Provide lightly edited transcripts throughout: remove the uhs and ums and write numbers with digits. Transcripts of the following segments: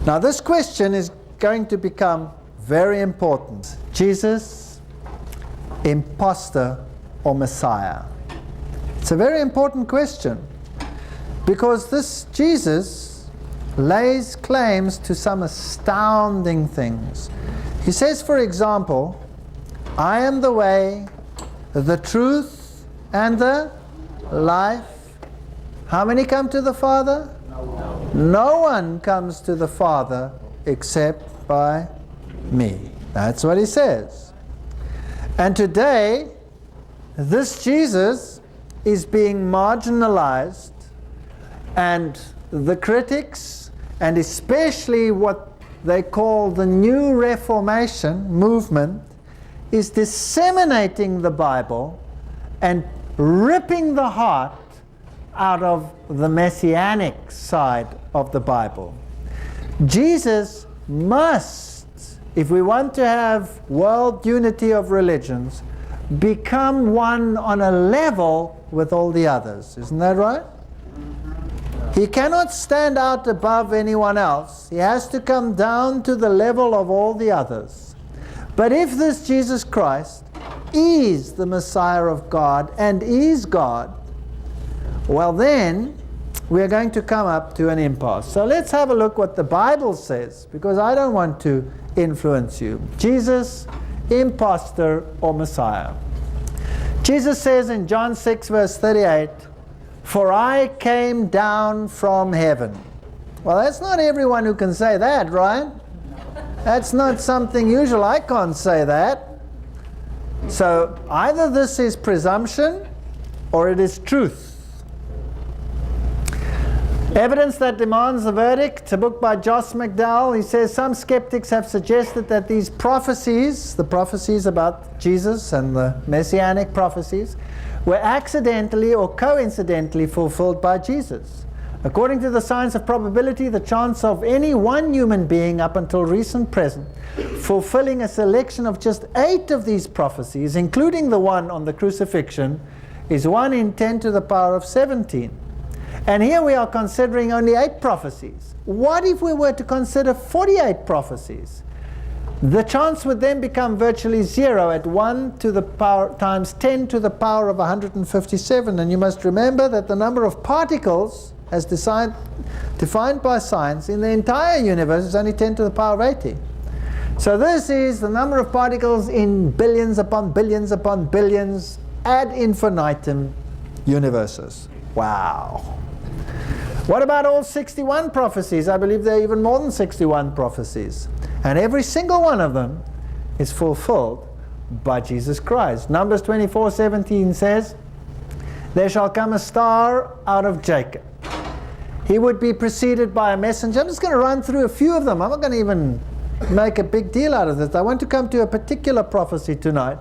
Now this question is going to become very important. Jesus, imposter or Messiah? It's a very important question, because this Jesus lays claims to some astounding things. He says, for example, I am the way, the truth, and the life. How many come to the Father? No one comes to the Father except by me. That's what he says. And today, this Jesus is being marginalized, and the critics, and especially what they call the New Reformation movement, is disseminating the Bible and ripping the heart out of the messianic side of the Bible. Jesus must, if we want to have world unity of religions, become one on a level with all the others. Isn't that right? He cannot stand out above anyone else. He has to come down to the level of all the others. But if this Jesus Christ is the Messiah of God and is God, well then we are going to come up to an impasse. So let's have a look what the Bible says, because I don't want to influence you. Jesus, imposter or Messiah? Jesus says in John 6 verse 38, for I came down from heaven. Well, that's not everyone who can say that, right? That's not something usual. I can't say that. So either this is presumption or it is truth. Evidence that demands a verdict, a book by Joss McDowell. He says some skeptics have suggested that these prophecies, the prophecies about Jesus and the messianic prophecies, were accidentally or coincidentally fulfilled by Jesus. According to the science of probability, the chance of any one human being up until recent present fulfilling a selection of just 8 of these prophecies, including the one on the crucifixion, is 1 in 10 to the power of 17. And here we are considering only 8 prophecies. What if we were to consider 48 prophecies? The chance would then become virtually 0 at 1 to the power times 10 to the power of 157. And you must remember that the number of particles, as defined by science, in the entire universe is only 10 to the power of 80. So this is the number of particles in billions upon billions upon billions ad infinitum universes. Wow. What about all 61 prophecies? I believe there are even more than 61 prophecies. And every single one of them is fulfilled by Jesus Christ. Numbers 24:17 says, there shall come a star out of Jacob. He would be preceded by a messenger. I'm just going to run through a few of them. I'm not going to even make a big deal out of this. I want to come to a particular prophecy tonight.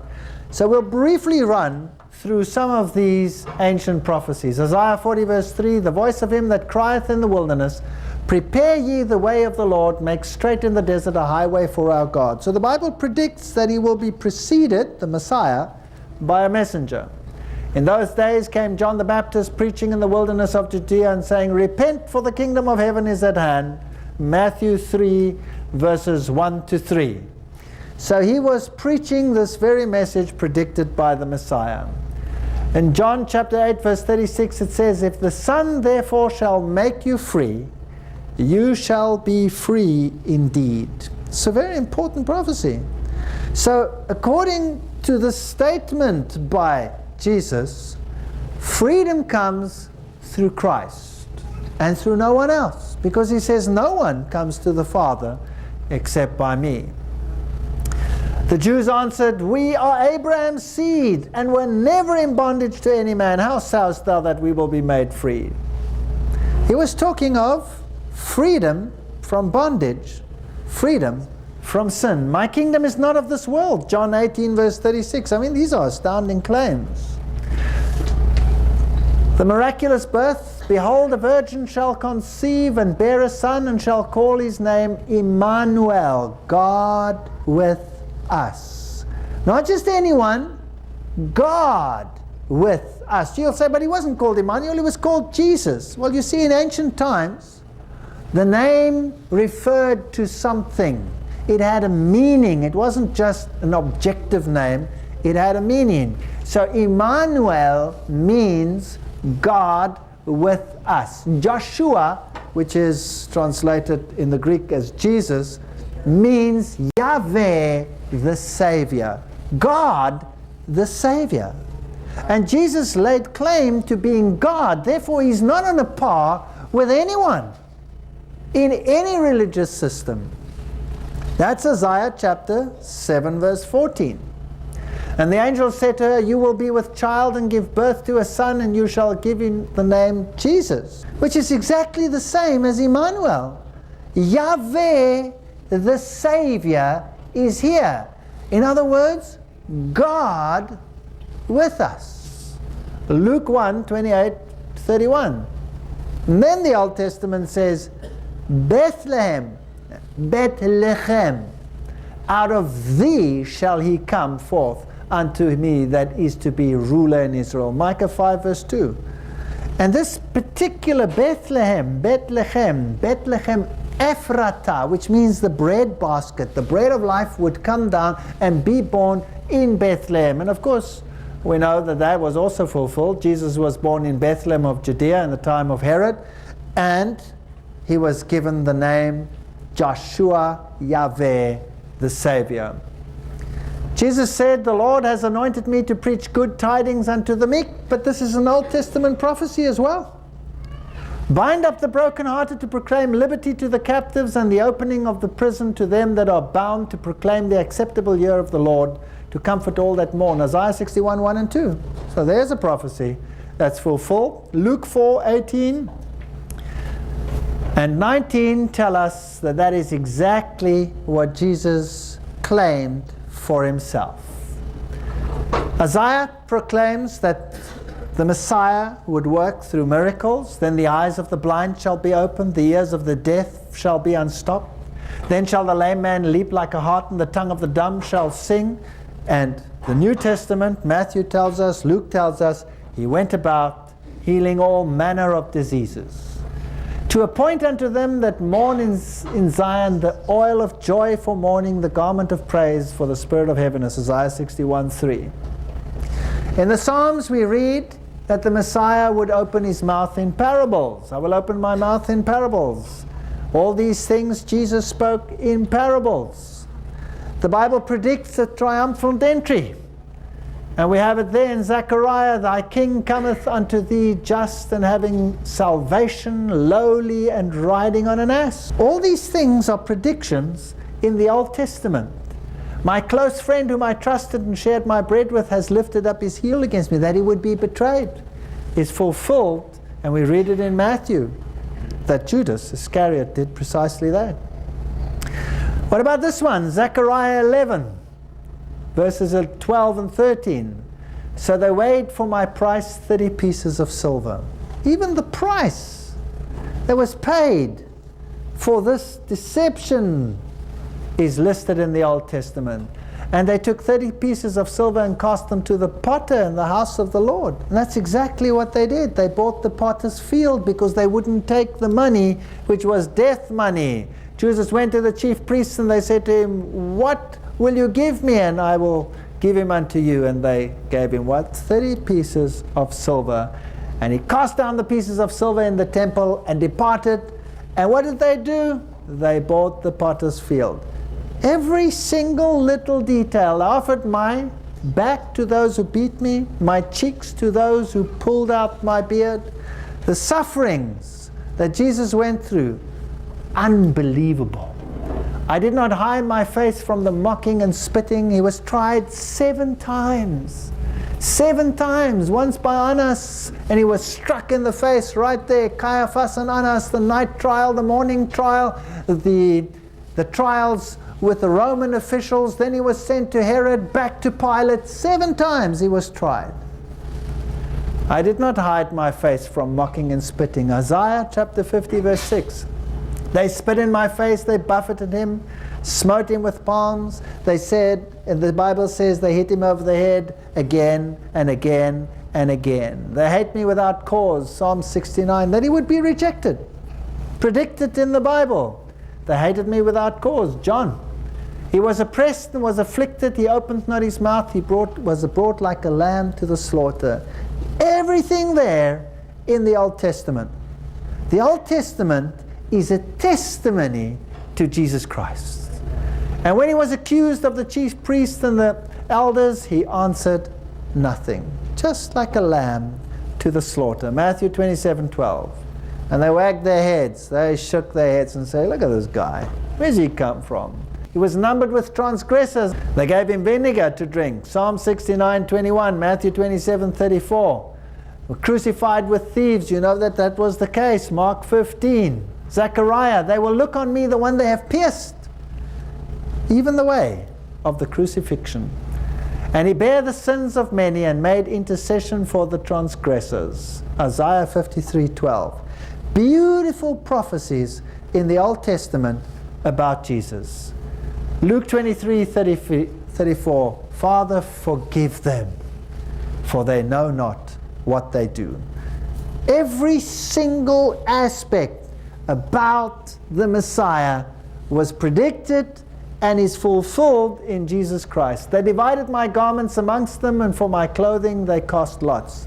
So we'll briefly run through some of these ancient prophecies. Isaiah 40 verse 3, the voice of him that crieth in the wilderness, prepare ye the way of the Lord, make straight in the desert a highway for our God. So the Bible predicts that he will be preceded, the Messiah, by a messenger. In those days came John the Baptist preaching in the wilderness of Judea and saying, repent, for the kingdom of heaven is at hand. Matthew 3 verses 1 to 3. So he was preaching this very message predicted by the Messiah. In John chapter 8 verse 36 it says, if the Son therefore shall make you free, you shall be free indeed. It's a very important prophecy. So according to the statement by Jesus, freedom comes through Christ and through no one else, because he says no one comes to the Father except by me. The Jews answered, we are Abraham's seed, and were never in bondage to any man. How sayest thou that we will be made free? He was talking of freedom from bondage, freedom from sin. My kingdom is not of this world. John 18 verse 36. I mean, these are astounding claims. The miraculous birth, behold, a virgin shall conceive and bear a son, and shall call his name Emmanuel, God with us. Not just anyone, God with us. You'll say, but he wasn't called Emmanuel, he was called Jesus. Well, you see, in ancient times, The name referred to something. It had a meaning. It wasn't just an objective name. It had a meaning. So Emmanuel means God with us. Joshua, which is translated in the Greek as Jesus, means Yahweh the Savior. God the Savior. And Jesus laid claim to being God. Therefore, he's not on a par with anyone in any religious system. That's Isaiah chapter 7 verse 14. And the angel said to her, you will be with child and give birth to a son, and you shall give him the name Jesus, which is exactly the same as Emmanuel. Yahweh the Savior is here. In other words, God with us. Luke 1, 28, 31. And then the Old Testament says, Bethlehem, out of thee shall he come forth unto me that is to be ruler in Israel. Micah 5 verse 2. And this particular Bethlehem Ephrata, which means the bread basket, the bread of life would come down and be born in Bethlehem. And of course, we know that that was also fulfilled. Jesus was born in Bethlehem of Judea in the time of Herod, and he was given the name Joshua Yahweh the Savior. Jesus said, the Lord has anointed me to preach good tidings unto the meek, but this is an Old Testament prophecy as well. Bind up the brokenhearted, to proclaim liberty to the captives, and the opening of the prison to them that are bound, to proclaim the acceptable year of the Lord, to comfort all that mourn. Isaiah 61, 1 and 2. So there's a prophecy that's fulfilled. Luke 4, 18 and 19 tell us that that is exactly what Jesus claimed for himself. Isaiah proclaims that the Messiah would work through miracles. Then the eyes of the blind shall be opened, the ears of the deaf shall be unstopped. Then shall the lame man leap like a hart, and the tongue of the dumb shall sing. And the New Testament, Matthew tells us, Luke tells us, he went about healing all manner of diseases. To appoint unto them that mourn in Zion the oil of joy for mourning, the garment of praise for the spirit of heaviness. Isaiah 61, 3. In the Psalms we read that the Messiah would open his mouth in parables. I will open my mouth in parables. All these things Jesus spoke in parables. The Bible predicts a triumphant entry. And we have it there in Zechariah, thy king cometh unto thee just and having salvation, lowly and riding on an ass. All these things are predictions in the Old Testament. My close friend whom I trusted and shared my bread with has lifted up his heel against me, that he would be betrayed, is fulfilled. And we read it in Matthew, that Judas Iscariot did precisely that. What about this one? Zechariah 11. Verses 12 and 13. So they weighed for my price 30 pieces of silver. Even the price that was paid for this deception is listed in the Old Testament. And they took 30 pieces of silver and cast them to the potter in the house of the Lord. And that's exactly what they did. They bought the potter's field because they wouldn't take the money, which was death money. Jesus went to the chief priests and they said to him, what will you give me, and I will give him unto you? And they gave him what? 30 pieces of silver. And he cast down the pieces of silver in the temple and departed. And what did they do? They bought the potter's field. Every single little detail. I offered my back to those who beat me, my cheeks to those who pulled out my beard. The sufferings that Jesus went through, unbelievable. I did not hide my face from the mocking and spitting. He was tried 7 times. 7 times. Once by Annas, and he was struck in the face right there. Caiaphas and Annas, the night trial, the morning trial, the trials with the Roman officials. Then he was sent to Herod, back to Pilate. 7 times he was tried. I did not hide my face from mocking and spitting. Isaiah chapter 50 verse 6. They spit in my face, they buffeted him, smote him with palms. They said, and the Bible says, they hit him over the head again and again and again. They hate me without cause, Psalm 69, that he would be rejected. predicted in the Bible. They hated me without cause. John. He was oppressed and was afflicted. He opened not his mouth. He was brought like a lamb to the slaughter. Everything there in the Old Testament. The Old Testament is a testimony to Jesus Christ. And when he was accused of the chief priests and the elders, he answered nothing. Just like a lamb to the slaughter. Matthew 27:12. And they wagged their heads. They shook their heads and said, look at this guy. Where's he come from? He was numbered with transgressors. They gave him vinegar to drink. Psalm 69:21, Matthew 27:34. Were crucified with thieves. You know that was the case. Mark 15. Zechariah, they will look on me, the one they have pierced, even the way of the crucifixion. And he bare the sins of many and made intercession for the transgressors. Isaiah 53:12. Beautiful prophecies in the Old Testament about Jesus. Luke 23:34. Father, forgive them, for they know not what they do. Every single aspect about the Messiah was predicted and is fulfilled in Jesus Christ. They divided my garments amongst them, and for my clothing they cast lots.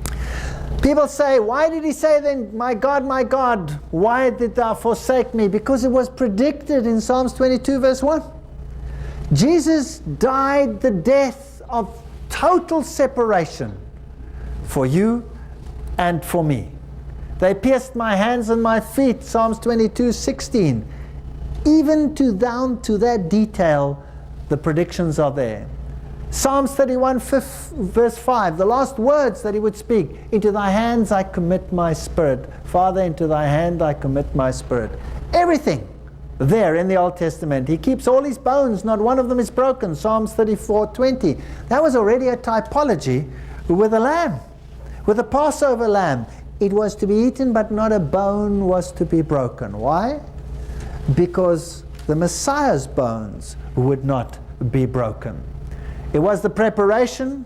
People say, why did he say then, my God, why did thou forsake me? Because it was predicted in Psalms 22 verse 1. Jesus died the death of total separation for you and for me. They pierced my hands and my feet, Psalms 22:16. Even down to that detail, the predictions are there. Psalms 31 verse 5, the last words that he would speak, into thy hands I commit my spirit. Father, into thy hand I commit my spirit. Everything there in the Old Testament. He keeps all his bones, not one of them is broken. Psalms 34:20. That was already a typology with a lamb, with a Passover lamb. It was to be eaten, but not a bone was to be broken. Why? Because the Messiah's bones would not be broken. It was the preparation,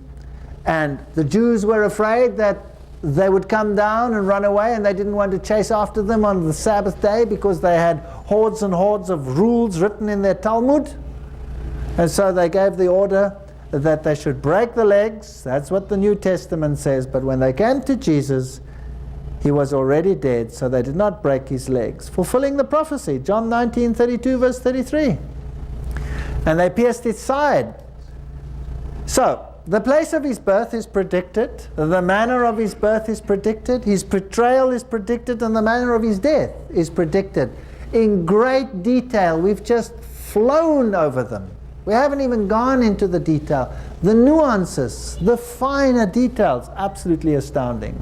and the Jews were afraid that they would come down and run away, and they didn't want to chase after them on the Sabbath day because they had hordes and hordes of rules written in their Talmud. And so they gave the order that they should break the legs. That's what the New Testament says. But when they came to Jesus, he was already dead, so they did not break his legs, fulfilling the prophecy, John 19:32 verse 33. And they pierced his side. So, the place of his birth is predicted, the manner of his birth is predicted, his betrayal is predicted, and the manner of his death is predicted in great detail. We've just flown over them. We haven't even gone into the detail. The nuances, the finer details, absolutely astounding.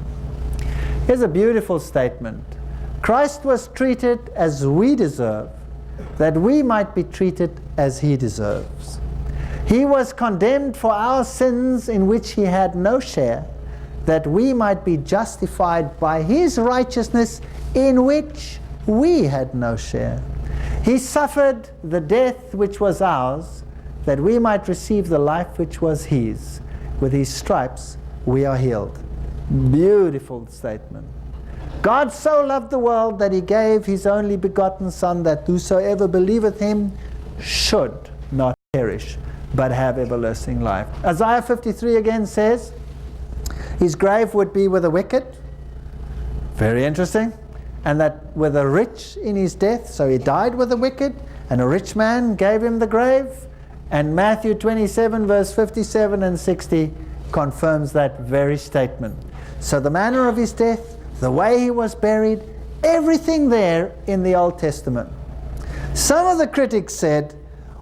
Here's a beautiful statement. Christ was treated as we deserve, that we might be treated as he deserves. He was condemned for our sins in which he had no share, that we might be justified by his righteousness in which we had no share. He suffered the death which was ours, that we might receive the life which was his. With his stripes we are healed. Beautiful statement. God so loved the world that he gave his only begotten Son, that whosoever believeth him should not perish, but have everlasting life. Isaiah 53 again says, his grave would be with the wicked. Very interesting. And that with the rich in his death, so he died with the wicked, and a rich man gave him the grave. And Matthew 27 verse 57 and 60 confirms that very statement. So the manner of his death, the way he was buried, everything there in the Old Testament. Some of the critics said,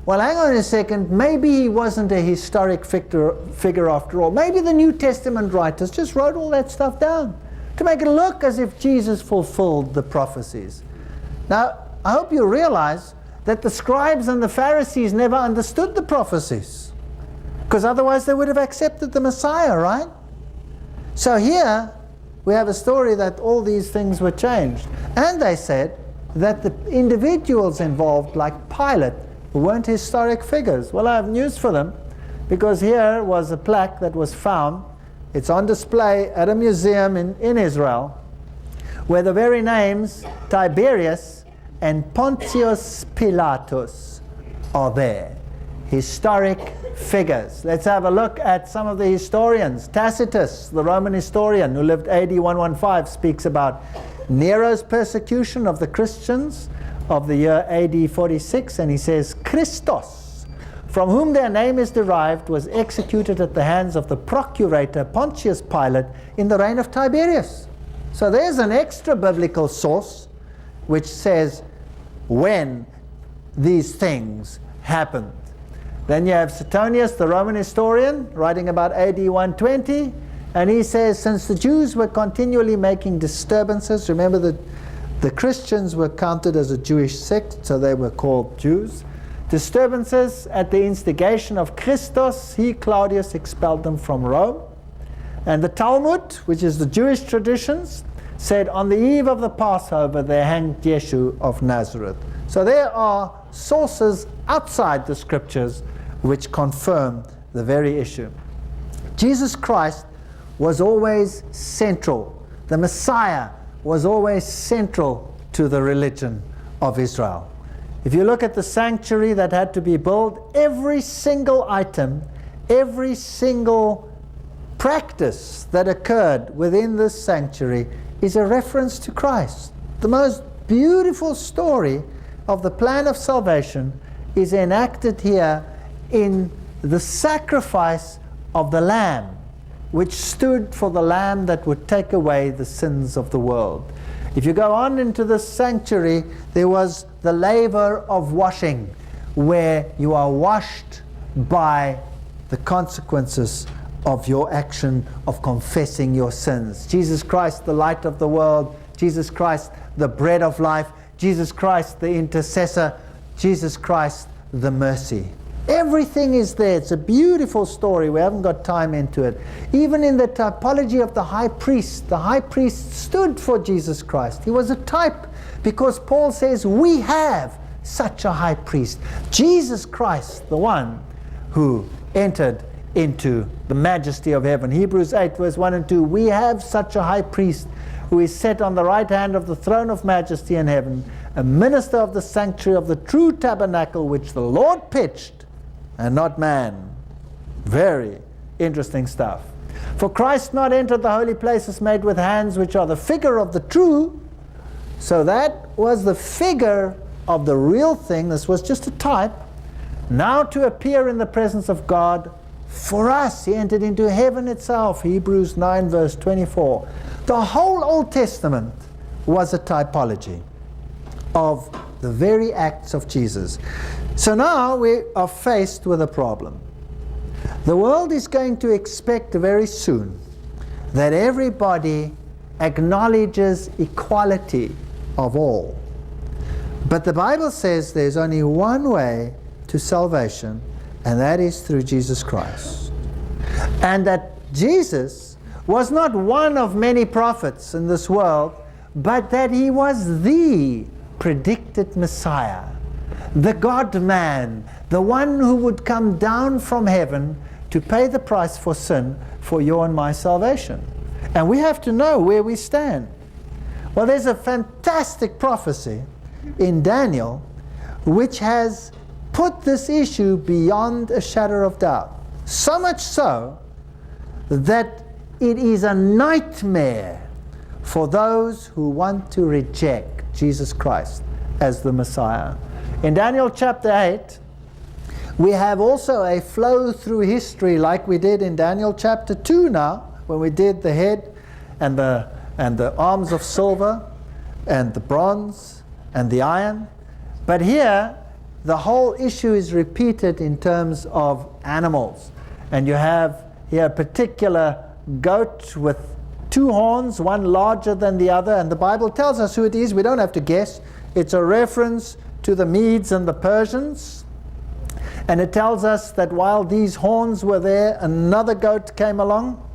well, hang on a second, maybe he wasn't a historic figure after all. Maybe the New Testament writers just wrote all that stuff down to make it look as if Jesus fulfilled the prophecies. Now, I hope you realize that the scribes and the Pharisees never understood the prophecies, because otherwise they would have accepted the Messiah, right? So here we have a story that all these things were changed. And they said that the individuals involved, like Pilate, weren't historic figures. Well, I have news for them, because here was a plaque that was found. It's on display at a museum in Israel, where the very names Tiberius and Pontius Pilatus are there. Historic figures. Let's have a look at some of the historians. Tacitus, the Roman historian who lived AD 115, speaks about Nero's persecution of the Christians of the year AD 46, and he says, Christos, from whom their name is derived, was executed at the hands of the procurator Pontius Pilate in the reign of Tiberius. So there's an extra biblical source which says when these things happened. Then you have Suetonius, the Roman historian, writing about AD 120, and he says, since the Jews were continually making disturbances, remember that the Christians were counted as a Jewish sect, so they were called Jews. Disturbances at the instigation of Christos, he, Claudius, expelled them from Rome. And the Talmud, which is the Jewish traditions, said on the eve of the Passover they hanged Yeshu of Nazareth. So there are sources outside the scriptures which confirm the very issue. Jesus Christ was always central. The Messiah was always central to the religion of Israel. If you look at the sanctuary that had to be built, every single item, every single practice that occurred within this sanctuary is a reference to Christ. The most beautiful story of the plan of salvation is enacted here in the sacrifice of the Lamb, which stood for the Lamb that would take away the sins of the world. If you go on into the sanctuary, there was the laver of washing, where you are washed by the consequences of your action of confessing your sins. Jesus Christ, the light of the world. Jesus Christ, the bread of life. Jesus Christ, the intercessor. Jesus Christ, the mercy. Everything is there. It's a beautiful story. We haven't got time into it. Even in the typology of the high priest stood for Jesus Christ. He was a type, because Paul says we have such a high priest. Jesus Christ, the one who entered into the majesty of heaven. Hebrews 8 verse 1 and 2. We have such a high priest who is set on the right hand of the throne of majesty in heaven, a minister of the sanctuary of the true tabernacle which the Lord pitched and not man. Very interesting stuff. For Christ not entered the holy places made with hands, which are the figure of the true. So that was the figure of the real thing. This was just a type. Now to appear in the presence of God for us. He entered into heaven itself. Hebrews 9 verse 24. The whole Old Testament was a typology of the very acts of Jesus. So now we are faced with a problem. The world is going to expect very soon that everybody acknowledges equality of all. But the Bible says there's only one way to salvation, and that is through Jesus Christ. And that Jesus was not one of many prophets in this world, but that he was the predicted Messiah, the God-man, the one who would come down from heaven to pay the price for sin for your and my salvation. And we have to know where we stand. Well, there's a fantastic prophecy in Daniel which has put this issue beyond a shadow of doubt. So much so that it is a nightmare for those who want to reject Jesus Christ as the Messiah. In Daniel chapter 8, we have also a flow through history like we did in Daniel chapter 2 now, when we did the head and the arms of silver and the bronze and the iron. But here, the whole issue is repeated in terms of animals. And you have here a particular goat with two horns, one larger than the other, and the Bible tells us who it is. We don't have to guess. It's a reference to the Medes and the Persians. And it tells us that while these horns were there, another goat came along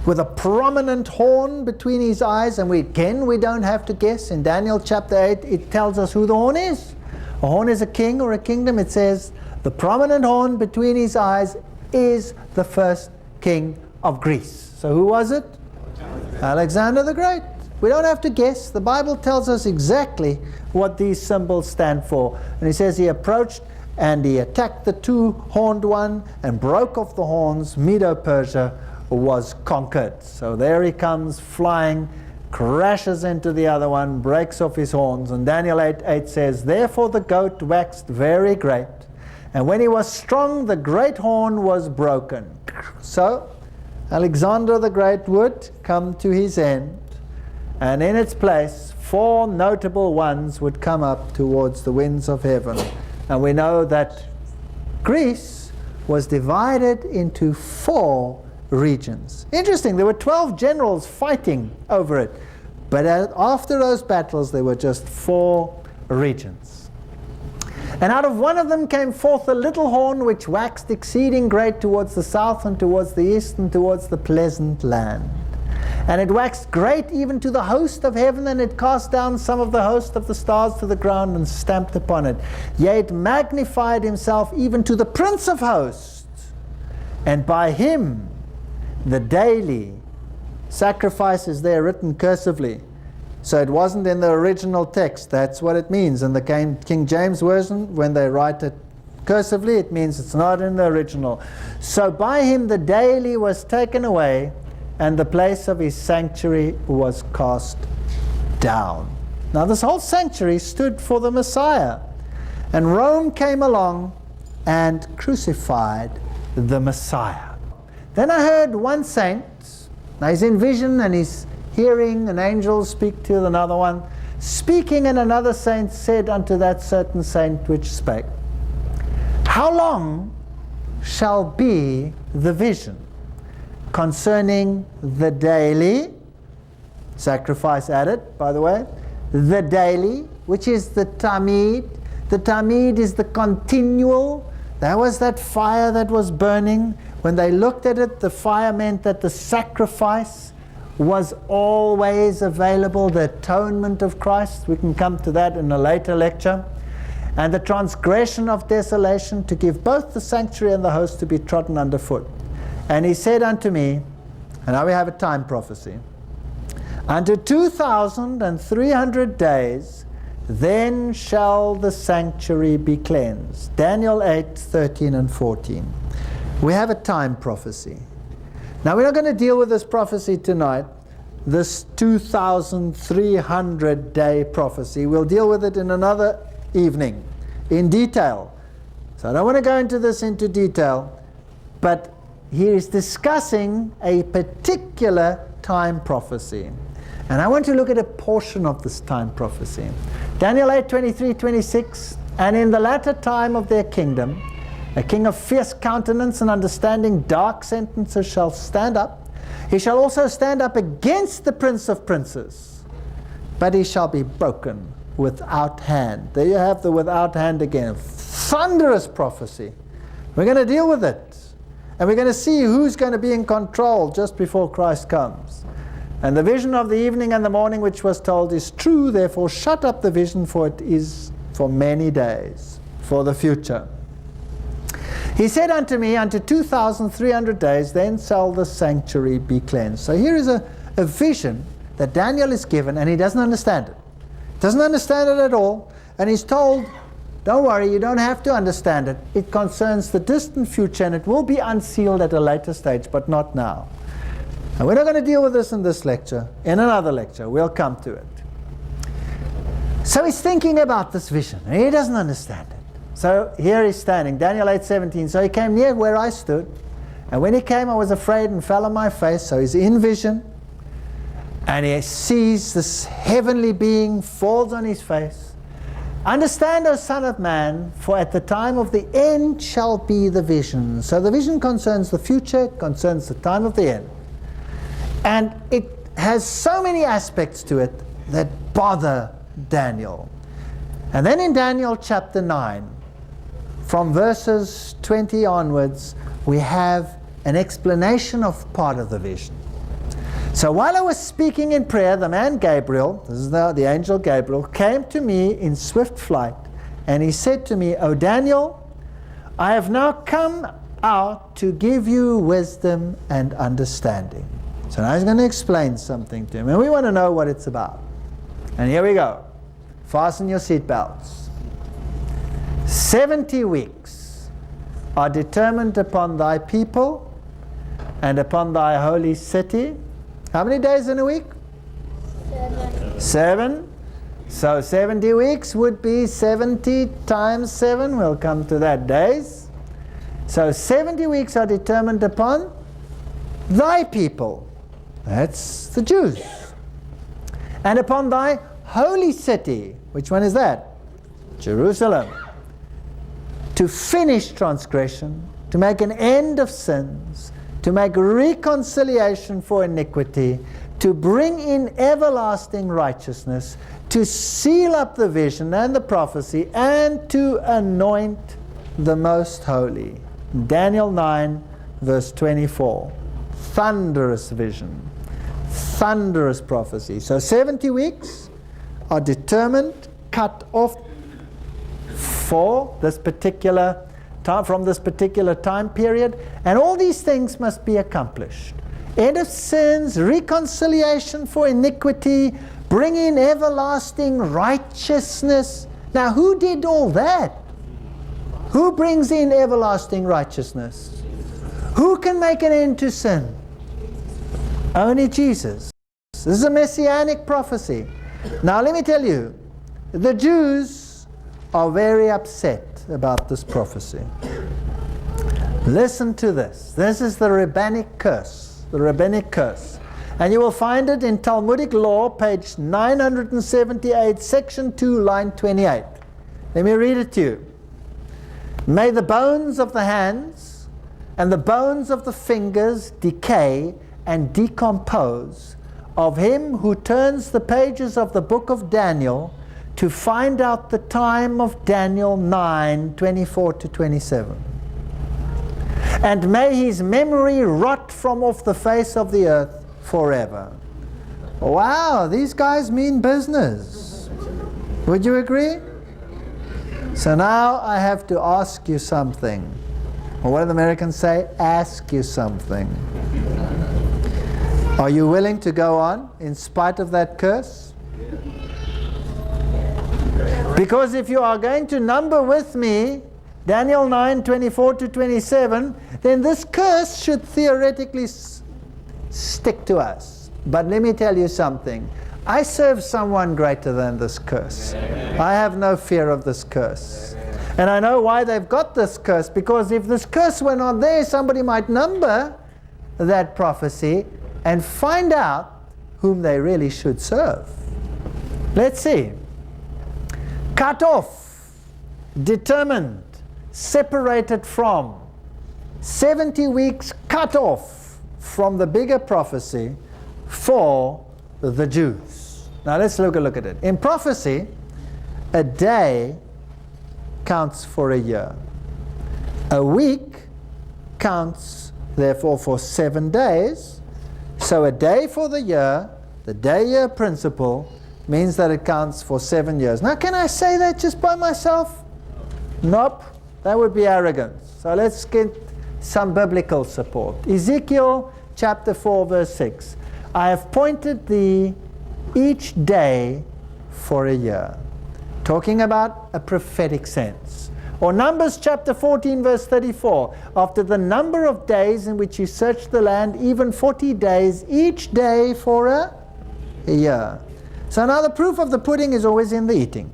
with a prominent horn between his eyes. And we don't have to guess. In Daniel chapter 8, it tells us who the horn is. A horn is a king or a kingdom. It says the prominent horn between his eyes is the first king of Greece. So who was it? Alexander the Great. We don't have to guess. The Bible tells us exactly what these symbols stand for. And he says he approached and he attacked the two-horned one and broke off the horns. Medo-Persia was conquered. So there he comes flying, crashes into the other one, breaks off his horns. And Daniel 8:8 says, therefore the goat waxed very great, and when he was strong, the great horn was broken. So Alexander the Great would come to his end, and in its place 4 notable ones would come up towards the winds of heaven. And we know that Greece was divided into 4 regions. Interesting, there were 12 generals fighting over it, but after those battles there were just 4 regions. And out of one of them came forth a little horn which waxed exceeding great towards the south and towards the east and towards the pleasant land. And it waxed great even to the host of heaven, and it cast down some of the host of the stars to the ground and stamped upon it. Yea, it magnified himself even to the Prince of hosts, and by him the daily sacrifices there written cursively. So it wasn't in the original text. That's what it means. In the King James Version, when they write it cursively, it means it's not in the original. So by him the daily was taken away, and the place of his sanctuary was cast down. Now this whole sanctuary stood for the Messiah. And Rome came along and crucified the Messiah. Then I heard one saint, now he's in vision and he's hearing an angel speak to another one, speaking, and another saint said unto that certain saint which spake, how long shall be the vision concerning the daily, sacrifice added, by the way, the daily, which is the tamid. The tamid is the continual. That was that fire that was burning. When they looked at it, the fire meant that the sacrifice was always available, the atonement of Christ. We can come to that in a later lecture. And the transgression of desolation, to give both the sanctuary and the host to be trodden underfoot. And he said unto me, and now we have a time prophecy, unto 2,300 days, then shall the sanctuary be cleansed. Daniel 8:13 and 14. We have a time prophecy. Now we're not going to deal with this prophecy tonight, this 2,300 day prophecy. We'll deal with it in another evening, in detail. So I don't want to go into this into detail, but he is discussing a particular time prophecy. And I want to look at a portion of this time prophecy. Daniel 8:23-26, and in the latter time of their kingdom, a king of fierce countenance and understanding dark sentences shall stand up. He shall also stand up against the prince of princes, but he shall be broken without hand. There you have the without hand again. Thunderous prophecy. We're going to deal with it. And we're going to see who's going to be in control just before Christ comes. And the vision of the evening and the morning which was told is true, therefore shut up the vision, for it is for many days, for the future. He said unto me, unto 2,300 days, then shall the sanctuary be cleansed. So here is a vision that Daniel is given, and he doesn't understand it. Doesn't understand it at all. And he's told, don't worry, you don't have to understand it. It concerns the distant future, and it will be unsealed at a later stage, but not now. And we're not going to deal with this in this lecture. In another lecture, we'll come to it. So he's thinking about this vision, and he doesn't understand it. So here he's standing, Daniel 8:17. So he came near where I stood, and when he came, I was afraid and fell on my face. So he's in vision, and he sees this heavenly being, falls on his face. Understand, O Son of Man, for at the time of the end shall be the vision. So the vision concerns the future, it concerns the time of the end. And it has so many aspects to it that bother Daniel. And then in Daniel chapter 9, from verses 20 onwards, we have an explanation of part of the vision. So while I was speaking in prayer, the man Gabriel, this is now the angel Gabriel, came to me in swift flight, and he said to me, O Daniel, I have now come out to give you wisdom and understanding. So now he's going to explain something to him. And we want to know what it's about. And here we go. Fasten your seatbelts. 70 weeks are determined upon thy people and upon thy holy city. How many days in a week? 7. So 70 weeks would be 70 times 7. We'll come to that, days. So 70 weeks are determined upon thy people. That's the Jews. And upon thy holy city. Which one is that? Jerusalem. To finish transgression, to make an end of sins, to make reconciliation for iniquity, to bring in everlasting righteousness, to seal up the vision and the prophecy, and to anoint the most holy. Daniel 9, verse 24. Thunderous vision. Thunderous prophecy. So 70 weeks are determined, cut off for this particular time, from this particular time period, and all these things must be accomplished. End of sins, reconciliation for iniquity, bring in everlasting righteousness. Now who did all that? Who brings in everlasting righteousness? Who can make an end to sin? Only Jesus. This is a messianic prophecy. Now let me tell you, the Jews are very upset about this prophecy. Listen to this. This is the rabbinic curse. The rabbinic curse. And you will find it in Talmudic Law, page 978, section 2, line 28. Let me read it to you. May the bones of the hands and the bones of the fingers decay and decompose of him who turns the pages of the book of Daniel to find out the time of Daniel 9, 24 to 27. And may his memory rot from off the face of the earth forever. Wow, these guys mean business. Would you agree? So now I have to ask you something. Or what do the Americans say? Ask you something. Are you willing to go on in spite of that curse? Because if you are going to number with me Daniel 9, 24 to 27, then this curse should theoretically stick to us. But let me tell you something. I serve someone greater than this curse. I have no fear of this curse. And I know why they've got this curse, because if this curse were not there, somebody might number that prophecy and find out whom they really should serve. Let's see. Cut off, determined, separated from, 70 weeks cut off from the bigger prophecy for the Jews. Now let's look at it. In prophecy, a day counts for a year. A week counts, therefore, for 7 days. So a day for the year, the day-year principle, means that it counts for 7 years. Now, can I say that just by myself? Nope. That would be arrogance. So let's get some biblical support. Ezekiel chapter 4, verse 6. I have appointed thee each day for a year. Talking about a prophetic sense. Or Numbers chapter 14, verse 34. After the number of days in which you search the land, even 40 days, each day for a year. So now the proof of the pudding is always in the eating.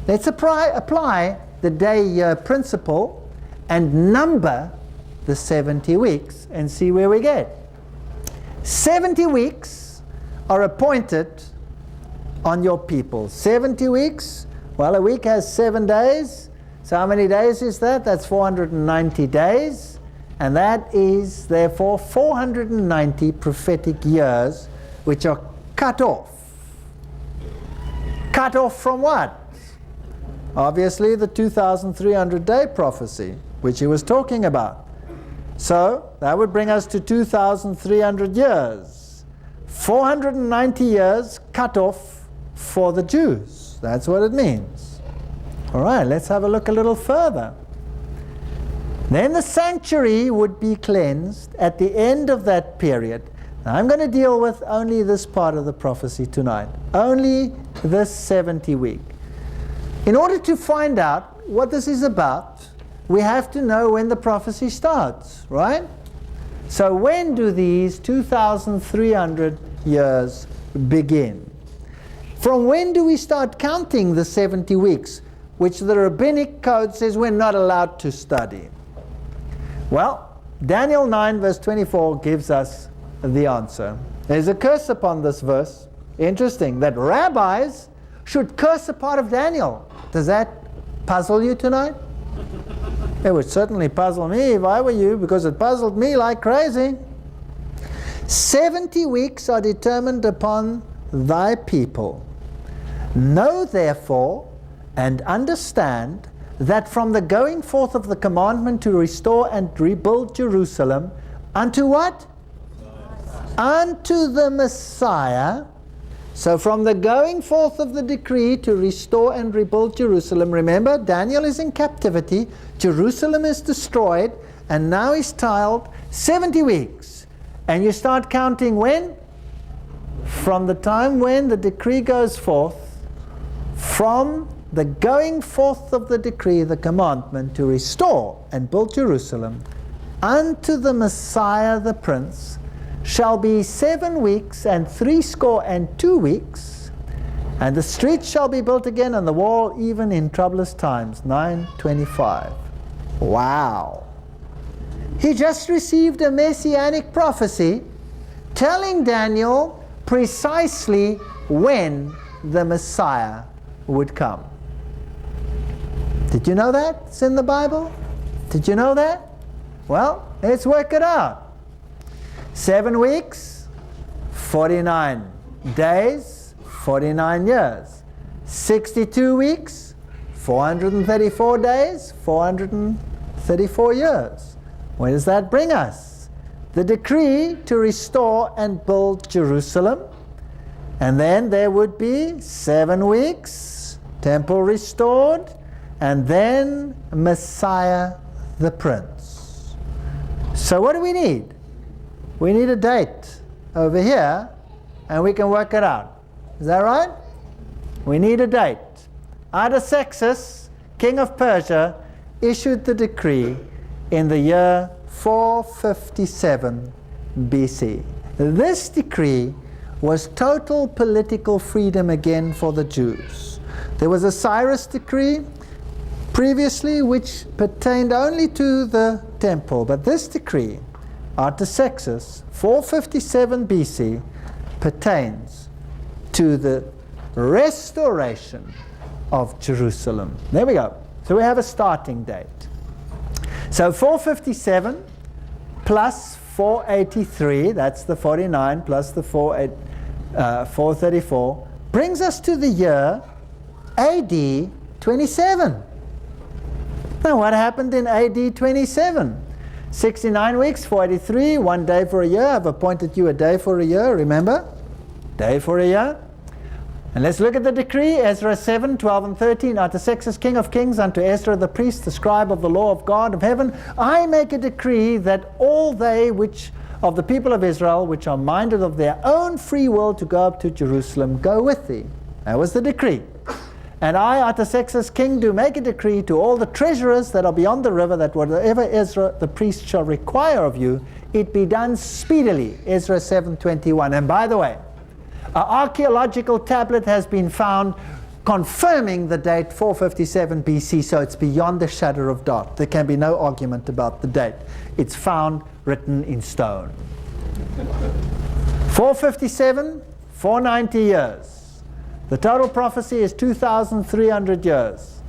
Let's apply the day-year principle and number the 70 weeks and see where we get. 70 weeks are appointed on your people. 70 weeks, well, a week has 7 days. So how many days is that? That's 490 days. And that is, therefore, 490 prophetic years which are cut off. Cut off from what? Obviously, the 2,300-day prophecy, which he was talking about. So, that would bring us to 2,300 years. 490 years cut off for the Jews. That's what it means. All right, let's have a look a little further. Then the sanctuary would be cleansed at the end of that period. Now, I'm going to deal with only this part of the prophecy tonight. Only this 70 week. In order to find out what this is about, we have to know when the prophecy starts, right? So when do these 2,300 years begin? From when do we start counting the 70 weeks, which the rabbinic code says we're not allowed to study? Well, Daniel 9 verse 24 gives us the answer. There's a curse upon this verse. Interesting, that rabbis should curse a part of Daniel. Does that puzzle you tonight? It would certainly puzzle me if I were you, because it puzzled me like crazy. 70 weeks are determined upon thy people. Know therefore and understand that from the going forth of the commandment to restore and rebuild Jerusalem, unto what? Unto the Messiah. So from the going forth of the decree to restore and rebuild Jerusalem, remember, Daniel is in captivity, Jerusalem is destroyed, and now he's told 70 weeks. And you start counting when? From the time when the decree goes forth, from the going forth of the decree, the commandment to restore and build Jerusalem, unto the Messiah the Prince, shall be 7 weeks and 62 weeks, and the streets shall be built again, and the wall even in troublous times. 9:25. Wow. He just received a messianic prophecy telling Daniel precisely when the Messiah would come. Did you know that? It's in the Bible. Did you know that? Well, let's work it out. 7 weeks, 49 days, 49 years. 62 weeks, 434 days, 434 years. Where does that bring us? The decree to restore and build Jerusalem. And then there would be 7 weeks, temple restored, and then Messiah the Prince. So what do we need? We need a date over here, and we can work it out. Is that right? We need a date. Artaxerxes, king of Persia, issued the decree in the year 457 BC. This decree was total political freedom again for the Jews. There was a Cyrus decree previously which pertained only to the temple, but this decree, Artaxerxes, 457 BC, pertains to the restoration of Jerusalem. There we go. So we have a starting date. So 457 plus 483, that's the 49, plus the 434, brings us to the year AD 27. Now what happened in AD 27? 69 weeks, 483, 1 day for a year. I've appointed you a day for a year, remember? Day for a year. And let's look at the decree, Ezra 7, 12 and 13. Artaxerxes, king of kings, unto Ezra the priest, the scribe of the law of God of heaven, I make a decree that all they which of the people of Israel, which are minded of their own free will to go up to Jerusalem, go with thee. That was the decree. And I, Artaxerxes, king, do make a decree to all the treasurers that are beyond the river, that whatever Ezra the priest shall require of you, it be done speedily. Ezra 7:21. And by the way, an archaeological tablet has been found confirming the date 457 BC, so it's beyond the shadow of doubt. There can be no argument about the date. It's found written in stone. 457, 490 years. The total prophecy is 2,300 years.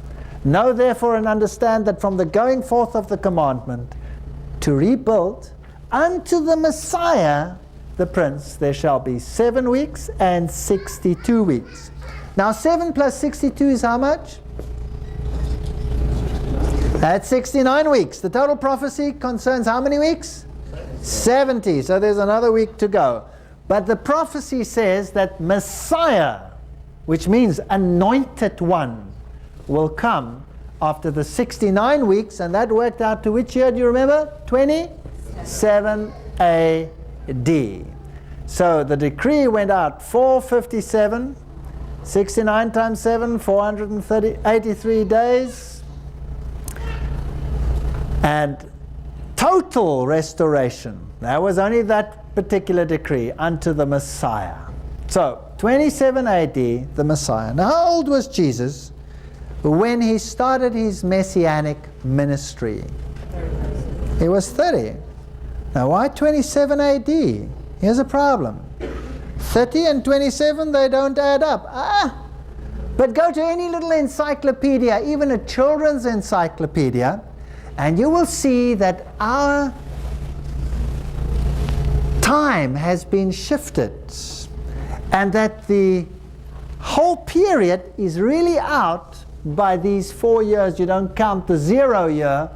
Know therefore and understand that from the going forth of the commandment to rebuild unto the Messiah the Prince, there shall be 7 weeks and 62 weeks. Now 7 plus 62 is how much? That's 69 weeks. The total prophecy concerns how many weeks? 70. So there's another week to go. But the prophecy says that Messiah, which means anointed one, will come after the 69 weeks, and that worked out to which year, do you remember? 27 AD. So the decree went out 457, 69 times 7, 483 days. And total restoration. That was only that particular decree unto the Messiah. So, 27 AD, the Messiah. Now, how old was Jesus when he started his messianic ministry? He was 30. Now, why 27 AD? Here's a problem. 30 and 27, they don't add up. But go to any little encyclopedia, even a children's encyclopedia, and you will see that our time has been shifted, and that the whole period is really out by these 4 years. You don't count the 0 year,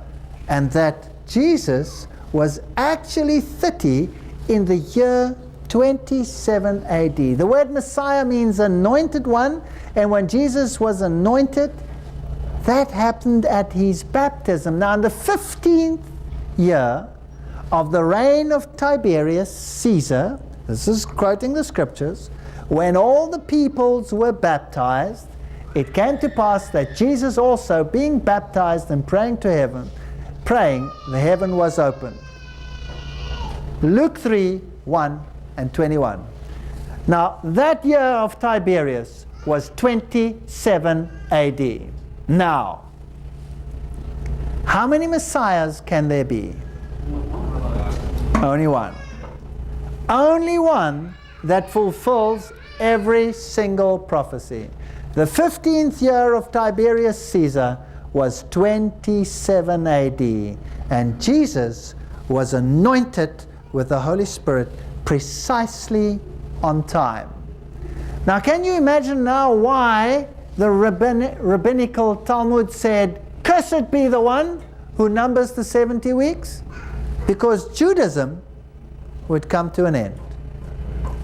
and that Jesus was actually 30 in the year 27 AD. The word Messiah means anointed one, and when Jesus was anointed, that happened at his baptism. Now, in the 15th year of the reign of Tiberius Caesar, this is quoting the scriptures, when all the peoples were baptized, it came to pass that Jesus also, being baptized and praying to heaven, the heaven was opened. Luke 3, 1 and 21. Now, that year of Tiberius was 27 AD. Now, how many Messiahs can there be? Only one. Only one that fulfills every single prophecy. The 15th year of Tiberius Caesar was 27 AD, and Jesus was anointed with the Holy Spirit precisely on time. Now, can you imagine now why the rabbinical Talmud said, "Cursed be the one who numbers the 70 weeks"? Because Judaism would come to an end.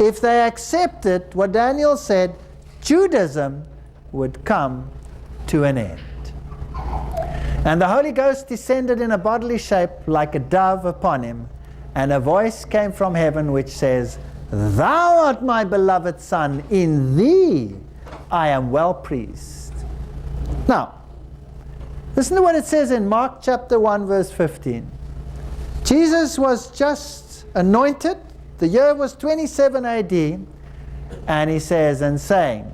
If they accepted what Daniel said, Judaism would come to an end. And the Holy Ghost descended in a bodily shape like a dove upon him, and a voice came from heaven which says, "Thou art my beloved Son, in thee I am well pleased." Now, listen to what it says in Mark chapter 1 verse 15. Jesus was just anointed. The year was 27 AD. And he says, and saying,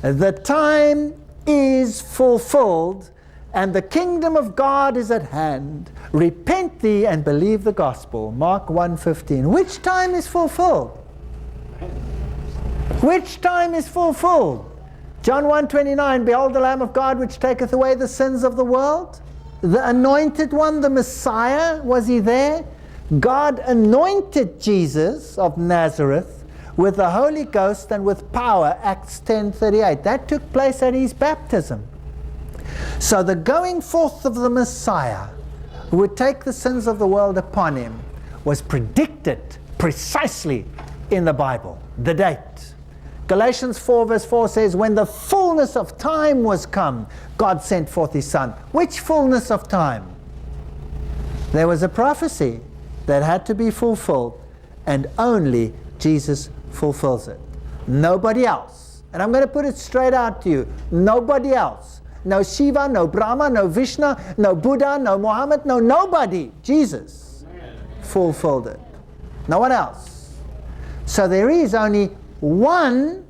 "The time is fulfilled, and the kingdom of God is at hand. Repent thee and believe the gospel." Mark 1:15. Which time is fulfilled? Which time is fulfilled? John 1:29, "Behold the Lamb of God which taketh away the sins of the world." The anointed one, the Messiah, was he there? God anointed Jesus of Nazareth with the Holy Ghost and with power, Acts 10:38. That took place at his baptism. So the going forth of the Messiah, who would take the sins of the world upon him, was predicted precisely in the Bible. The date. Galatians 4 verse 4 says, "When the fullness of time was come, God sent forth his Son." Which fullness of time? There was a prophecy that had to be fulfilled, and only Jesus fulfills it. Nobody else. And I'm going to put it straight out to you. Nobody else. No Shiva, no Brahma, no Vishnu, no Buddha, no Muhammad, no nobody. Jesus fulfilled it. No one else. So there is only one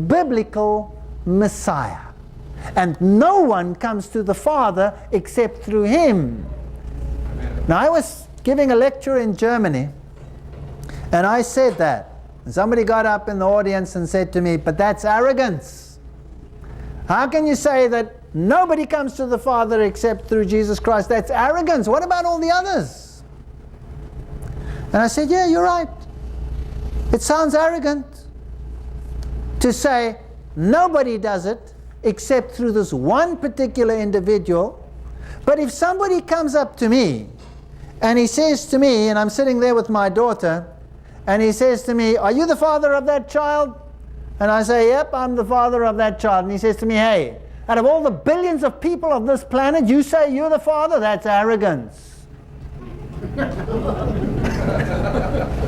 biblical Messiah. And no one comes to the Father except through him. Now, I was giving a lecture in Germany, and I said that. And somebody got up in the audience and said to me, "But that's arrogance. How can you say that nobody comes to the Father except through Jesus Christ? That's arrogance. What about all the others?" And I said, "Yeah, you're right. It sounds arrogant to say nobody does it except through this one particular individual. But if somebody comes up to me and he says to me," and I'm sitting there with my daughter, and he says to me, "Are you the father of that child?" And I say, "Yep, I'm the father of that child." And he says to me, "Hey, out of all the billions of people of this planet, you say you're the father? That's arrogance."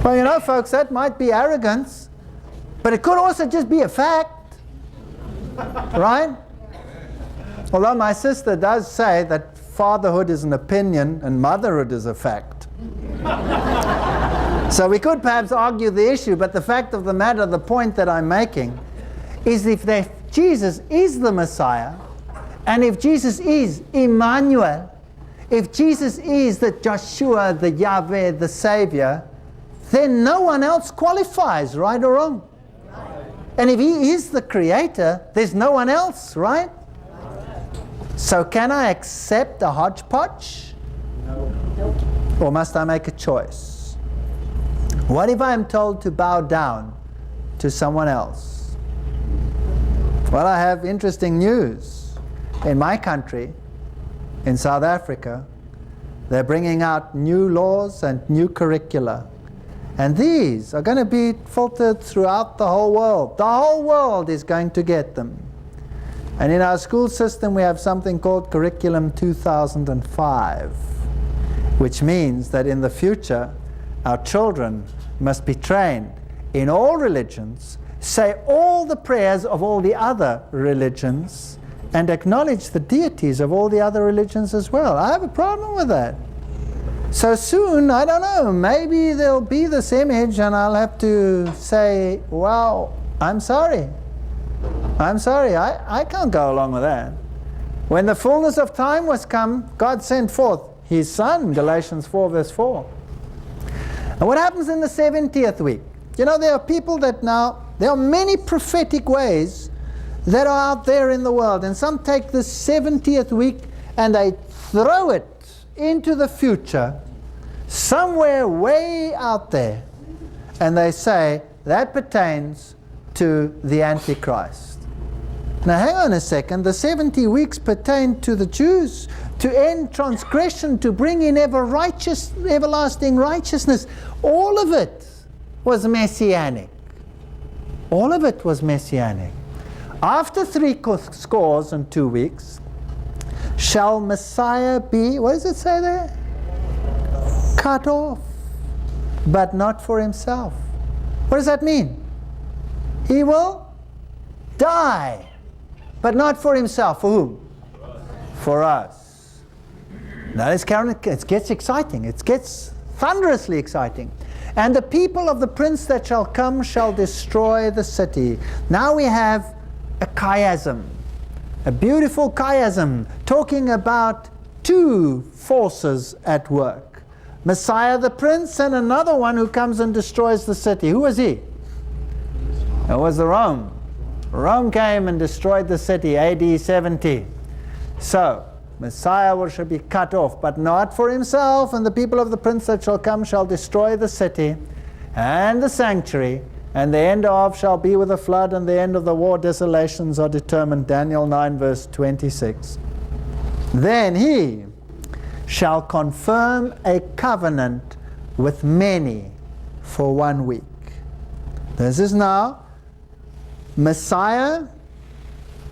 Well, you know, folks, that might be arrogance, but it could also just be a fact. Right? Although my sister does say that fatherhood is an opinion and motherhood is a fact. So we could perhaps argue the issue, but the fact of the matter, the point that I'm making, is if Jesus is the Messiah, and if Jesus is Emmanuel, if Jesus is the Joshua, the Yahweh, the Savior, then no one else qualifies, right or wrong? And if He is the Creator, there's no one else, right? So can I accept a hodgepodge? No. Or must I make a choice? What if I am told to bow down to someone else? Well, I have interesting news. In my country, in South Africa, they're bringing out new laws and new curricula. And these are going to be filtered throughout the whole world. The whole world is going to get them. And in our school system, we have something called Curriculum 2005, which means that in the future, our children must be trained in all religions, say all the prayers of all the other religions, and acknowledge the deities of all the other religions as well. I have a problem with that. So soon, I don't know, maybe there'll be this image and I'll have to say, well, I'm sorry. I'm sorry, I can't go along with that. When the fullness of time was come, God sent forth His Son, Galatians 4 verse 4. And what happens in the 70th week? You know, there are people that now, there are many prophetic ways that are out there in the world. And some take the 70th week and they throw it into the future, somewhere way out there. And they say, that pertains to the Antichrist. Now hang on a second, the 70 weeks pertain to the Jews, to end transgression, to bring in everlasting righteousness. All of it was messianic. All of it was messianic. After 62 weeks, shall Messiah be, what does it say there? Cut off, but not for Himself. What does that mean? He will die, but not for Himself. For whom? For us. Now it gets exciting. It gets thunderously exciting. And the people of the prince that shall come shall destroy the city. Now we have a chiasm, a beautiful chiasm, talking about two forces at work. Messiah the prince and another one who comes and destroys the city. Who was he? It was the Rome. Rome came and destroyed the city, AD 70. So, Messiah shall be cut off, but not for himself, and the people of the prince that shall come shall destroy the city and the sanctuary, and the end of shall be with a flood, and the end of the war desolations are determined. Daniel 9 verse 26. Then he shall confirm a covenant with many for 1 week. This is now Messiah,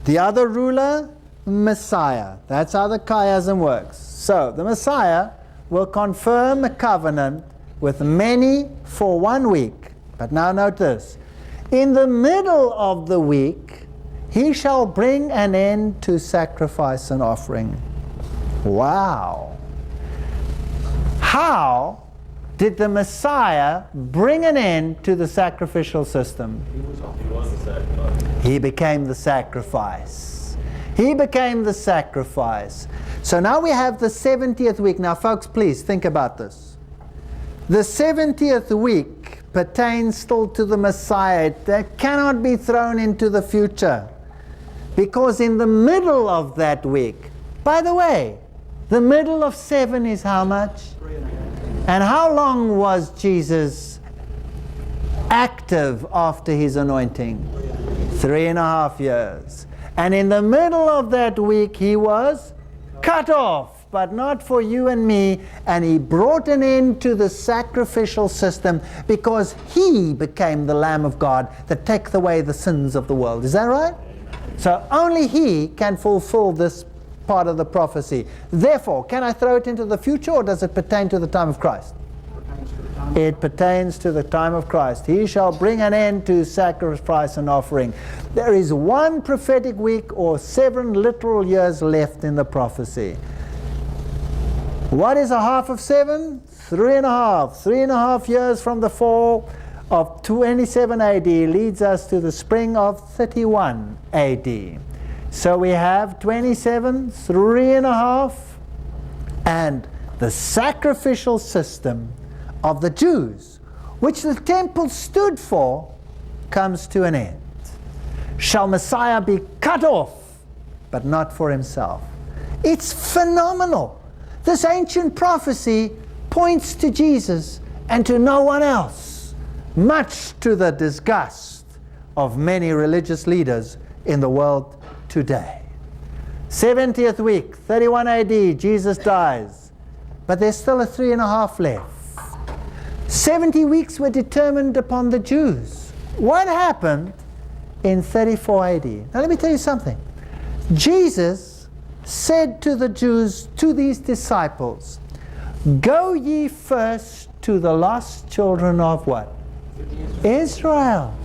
the other ruler, Messiah. That's how the chiasm works. So the Messiah will confirm a covenant with many for 1 week. But now note this. In the middle of the week, he shall bring an end to sacrifice and offering. Wow. How did the Messiah bring an end to the sacrificial system? He became the sacrifice. He became the sacrifice. So now we have the 70th week. Now folks, please think about this. The 70th week pertains still to the Messiah. That cannot be thrown into the future. Because in the middle of that week, by the way, the middle of 7 is how much? 3.5. And how long was Jesus active after His anointing? 3.5 years. And in the middle of that week, He was cut off, but not for you and me. And He brought an end to the sacrificial system because He became the Lamb of God that taketh away the sins of the world. Is that right? So only He can fulfill this part of the prophecy. Therefore, can I throw it into the future, or does it pertain to the time of Christ? It pertains to the time of Christ. He shall bring an end to sacrifice and offering. There is one prophetic week or 7 literal years left in the prophecy. What is a half of 7? 3.5. 3.5 years from the fall of 27 AD leads us to the spring of 31 AD. So we have 27, 3.5, and the sacrificial system of the Jews, which the temple stood for, comes to an end. Shall Messiah be cut off, but not for himself? It's phenomenal. This ancient prophecy points to Jesus and to no one else, much to the disgust of many religious leaders in the world today. 70th week, 31 AD, Jesus dies, but there's still a 3.5 left. 70 weeks were determined upon the Jews. What happened in 34 AD? Now let me tell you something. Jesus said to the Jews, to these disciples, go ye first to the lost children of what? Israel.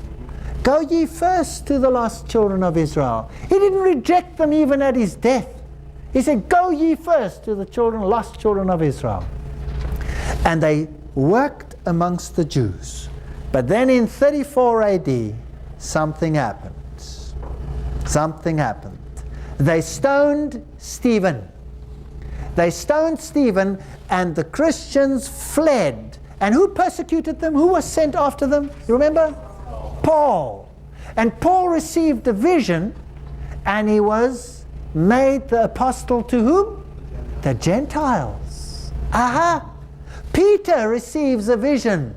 Go ye first to the lost children of Israel. He didn't reject them even at his death. He said, go ye first to the lost children of Israel. And they worked amongst the Jews. But then in 34 AD, something happened. Something happened. They stoned Stephen. They stoned Stephen, and the Christians fled. And who persecuted them? Who was sent after them? You remember? Paul. And Paul received a vision, and he was made the apostle to whom? The Gentiles. Aha! Peter receives a vision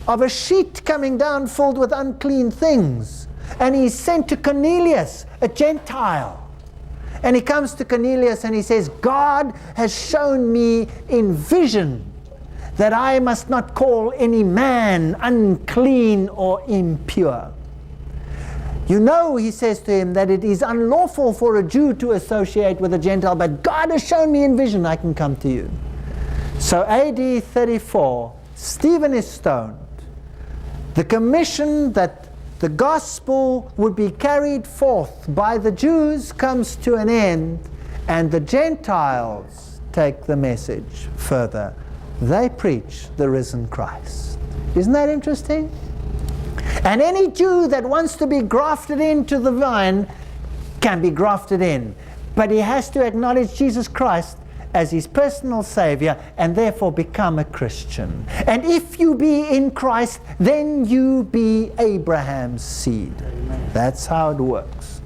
of a sheet coming down filled with unclean things, and he's sent to Cornelius, a Gentile. And he comes to Cornelius and he says, God has shown me in vision that I must not call any man unclean or impure. You know, he says to him, that it is unlawful for a Jew to associate with a Gentile, but God has shown me in vision I can come to you. So AD 34, Stephen is stoned. The commission that the gospel would be carried forth by the Jews comes to an end, and the Gentiles take the message further. They preach the risen Christ. Isn't that interesting? And any Jew that wants to be grafted into the vine can be grafted in, but he has to acknowledge Jesus Christ as his personal Savior and therefore become a Christian. And if you be in Christ, then you be Abraham's seed. Amen. That's how it works.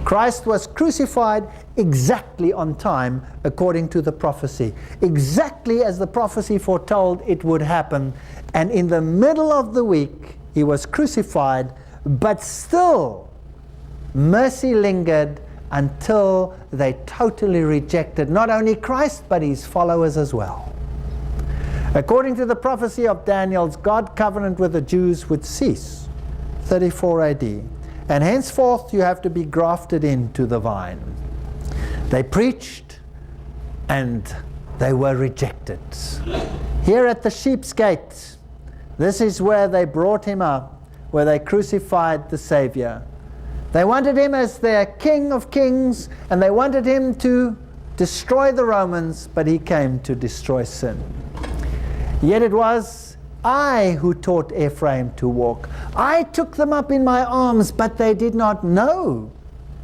Christ was crucified exactly on time according to the prophecy. Exactly as the prophecy foretold it would happen. And in the middle of the week, he was crucified, but still mercy lingered until they totally rejected not only Christ, but his followers as well. According to the prophecy of Daniel's, God's covenant with the Jews would cease, 34 AD. And henceforth you have to be grafted into the vine. They preached and they were rejected. Here at the Sheep's Gate, this is where they brought him up, where they crucified the Savior. They wanted him as their King of Kings, and they wanted him to destroy the Romans, but he came to destroy sin. Yet it was I who taught Ephraim to walk. I took them up in my arms, but they did not know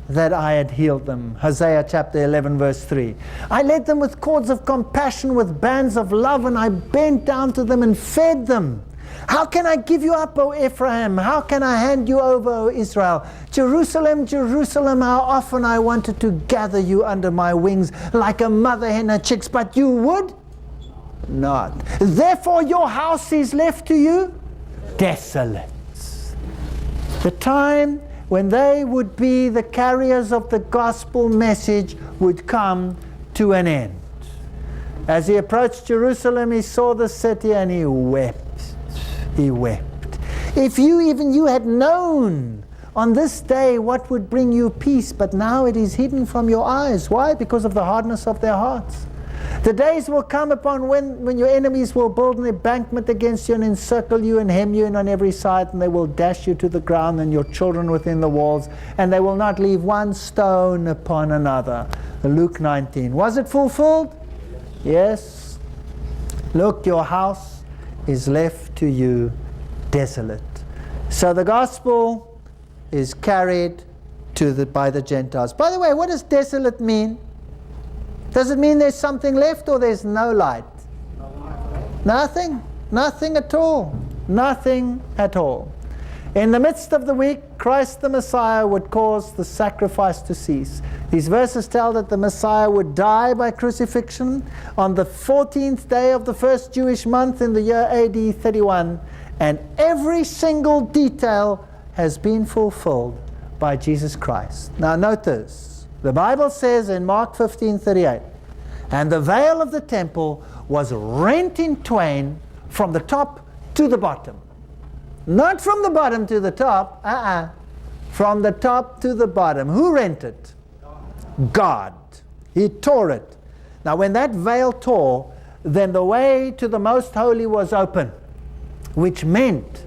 that I had healed them. Hosea chapter 11 verse 3. I led them with cords of compassion, with bands of love, and I bent down to them and fed them. How can I give you up, O Ephraim? How can I hand you over, O Israel? Jerusalem, Jerusalem, how often I wanted to gather you under my wings like a mother hen her chicks, but you would not. Therefore your house is left to you desolate. The time when they would be the carriers of the gospel message would come to an end. As he approached Jerusalem, he saw the city and he wept. He wept. If you had known on this day what would bring you peace, but now it is hidden from your eyes. Why? Because of the hardness of their hearts. The days will come upon when your enemies will build an embankment against you and encircle you and hem you in on every side, and they will dash you to the ground and your children within the walls, and they will not leave one stone upon another. Luke 19. Was it fulfilled? Yes. Look, your house is left to you desolate. So the gospel is carried by the Gentiles. By the way, what does desolate mean? Does it mean there's something left or there's no light? Nothing. Nothing at all. Nothing at all. In the midst of the week, Christ the Messiah would cause the sacrifice to cease. These verses tell that the Messiah would die by crucifixion on the 14th day of the first Jewish month in the year AD 31, and every single detail has been fulfilled by Jesus Christ. Now note this. The Bible says in Mark 15:38, and the veil of the temple was rent in twain from the top to the bottom. Not from the bottom to the top, from the top to the bottom. Who rent it? God. He tore it. Now when that veil tore, then the way to the Most Holy was open, which meant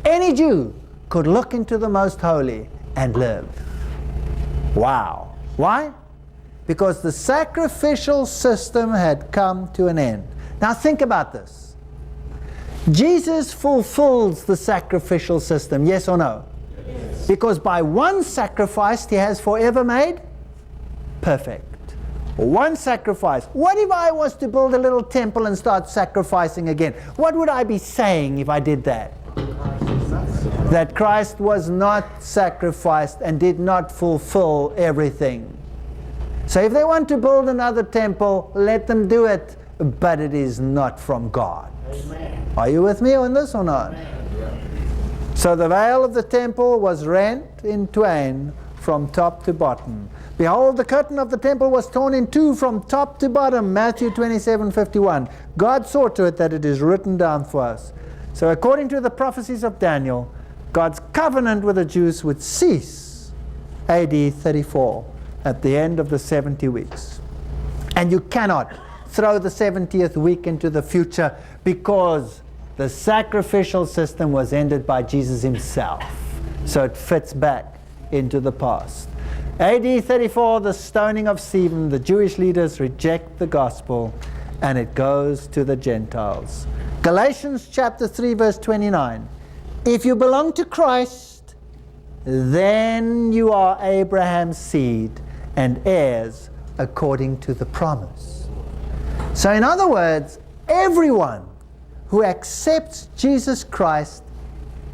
any Jew could look into the Most Holy and live. Wow. Why? Because the sacrificial system had come to an end. Now think about this. Jesus fulfills the sacrificial system, yes or no? Yes. Because by one sacrifice He has forever made perfect. One sacrifice. What if I was to build a little temple and start sacrificing again? What would I be saying if I did that? That Christ was not sacrificed and did not fulfill everything. So if they want to build another temple, let them do it, but it is not from God. Amen. Are you with me on this or not? Amen. So the veil of the temple was rent in twain from top to bottom. Behold, the curtain of the temple was torn in two from top to bottom. Matthew 27:51. God saw to it that it is written down for us. So according to the prophecies of Daniel, God's covenant with the Jews would cease AD 34 at the end of the 70 weeks. And you cannot throw the 70th week into the future because the sacrificial system was ended by Jesus Himself. So it fits back into the past. AD 34, the stoning of Stephen, the Jewish leaders reject the gospel and it goes to the Gentiles. Galatians chapter 3 verse 29. If you belong to Christ, then you are Abraham's seed and heirs according to the promise. So in other words, everyone who accepts Jesus Christ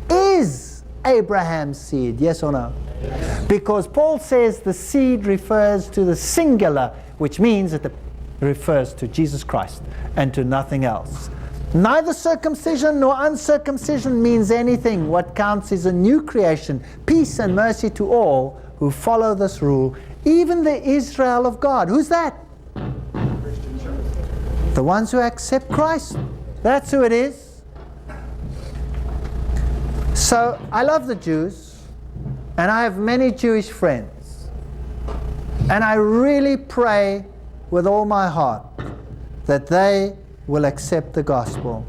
is Abraham's seed, yes or no? Yes. Because Paul says the seed refers to the singular, which means it refers to Jesus Christ and to nothing else. Neither circumcision nor uncircumcision means anything. What counts is a new creation, peace and mercy to all who follow this rule, even the Israel of God. Who's that? Christian church. The ones who accept Christ. That's who it is. So I love the Jews, and I have many Jewish friends, and I really pray with all my heart that they will accept the gospel.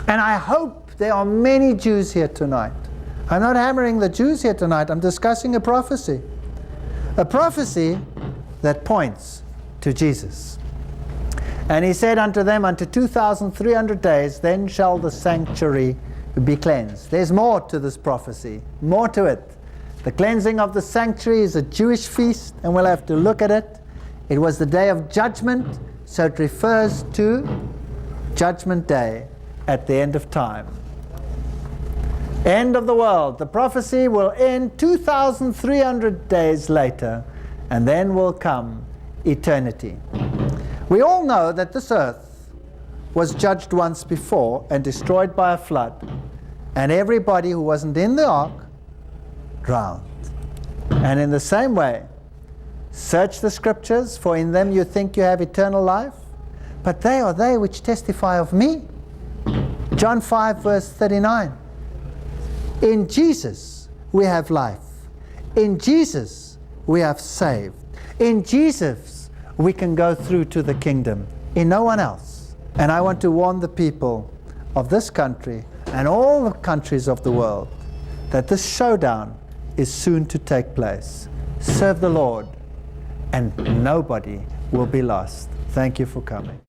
And I hope there are many Jews here tonight. I'm not hammering the Jews here tonight. I'm discussing a prophecy. A prophecy that points to Jesus. And He said unto them, unto 2,300 days, then shall the sanctuary be cleansed. There's more to this prophecy. More to it. The cleansing of the sanctuary is a Jewish feast, and we'll have to look at it. It was the day of judgment, so it refers to Judgment Day at the end of time. End of the world. The prophecy will end 2,300 days later, and then will come eternity. We all know that this earth was judged once before and destroyed by a flood, and everybody who wasn't in the ark drowned. And in the same way, search the scriptures, for in them you think you have eternal life, but they are they which testify of me. John 5 verse 39. In Jesus we have life. In Jesus we have saved. In Jesus we can go through to the kingdom. in no one else. And I want to warn the people of this country and all the countries of the world that this showdown is soon to take place. Serve the Lord, and nobody will be lost. Thank you for coming.